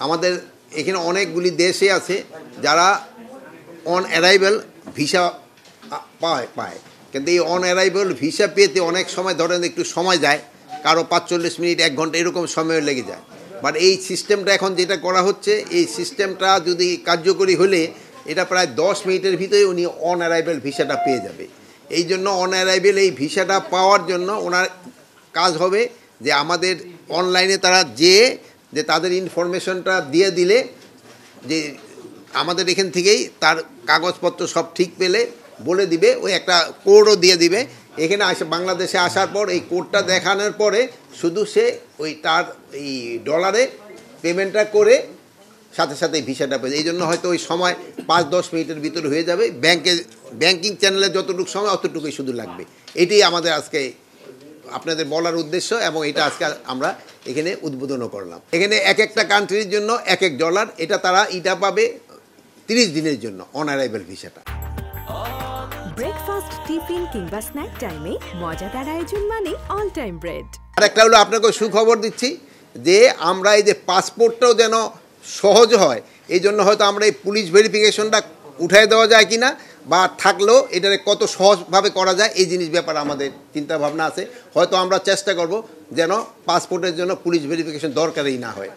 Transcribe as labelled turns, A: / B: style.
A: আমাদের এখানে অনেকগুলি দেশে আছে যারা অন অ্যারাইভেল ভিসা পায়, কিন্তু এই অন অ্যারাইভেল ভিসা পেতে অনেক সময় ধরেন একটু সময় যায়, কারো 45 মিনিট 1 ঘন্টা এরকম সময় লেগে যায়। বাট এই সিস্টেমটা এখন যেটা করা হচ্ছে, এই সিস্টেমটা যদি কার্যকরী হলে এটা প্রায় 10 মিনিটের ভিতরে উনি অন অ্যারাইভেল ভিসাটা পেয়ে যাবে। এই জন্য অন অ্যারাইভেল এই ভিসাটা পাওয়ার জন্য ওনার কাজ হবে যে আমাদের অনলাইনে তারা যে তাদের ইনফরমেশনটা দিয়ে দিলে যে আমাদের এখান থেকেই তার কাগজপত্র সব ঠিক পেলে বলে দিবে, ওই একটা কোডও দিয়ে দিবে। এখানে বাংলাদেশে আসার পর এই কোডটা দেখানোর পরে শুধু সে ওই তার এই ডলারে পেমেন্টটা করে সাথে সাথে ভিসাটা পেয়ে। এই জন্য হয়তো ওই সময় 5-10 মিনিটের ভিতরে হয়ে যাবে। ব্যাংকিং চ্যানেলে যতটুকু সময় অতটুকুই শুধু লাগবে। এটাই আমাদের আজকে আপনাদের বলার উদ্দেশ্য, এবং এটা আজকে আমরা এখানে উদ্বোধনও করলাম। এখানে এক একটা কান্ট্রির জন্য এক এক ডলার, এটা তারা পাবে 30 দিনের জন্য অন অ্যারাইভেল ভিসাটা।
B: ব্রেকফাস্ট, টিফিন কিংবা স্ন্যাক টাইমে মজাদার আয়োজন মানে অল টাইম ব্রেড।
A: আর একটা হলো আপনাকে সুখবর দিচ্ছি যে আমরা এই যে পাসপোর্টটাও যেন সহজ হয়, এই জন্য হয়তো আমরা এই পুলিশ ভেরিফিকেশনটা উঠাই দেওয়া যায় কিনা, বা থাকলেও এটাকে কত সহজভাবে করা যায় এই জিনিস ব্যাপারে আমাদের চিন্তা ভাবনা আছে। হয়তো আমরা চেষ্টা করব যেন পাসপোর্টের জন্য পুলিশ ভেরিফিকেশন দরকারই না হয়।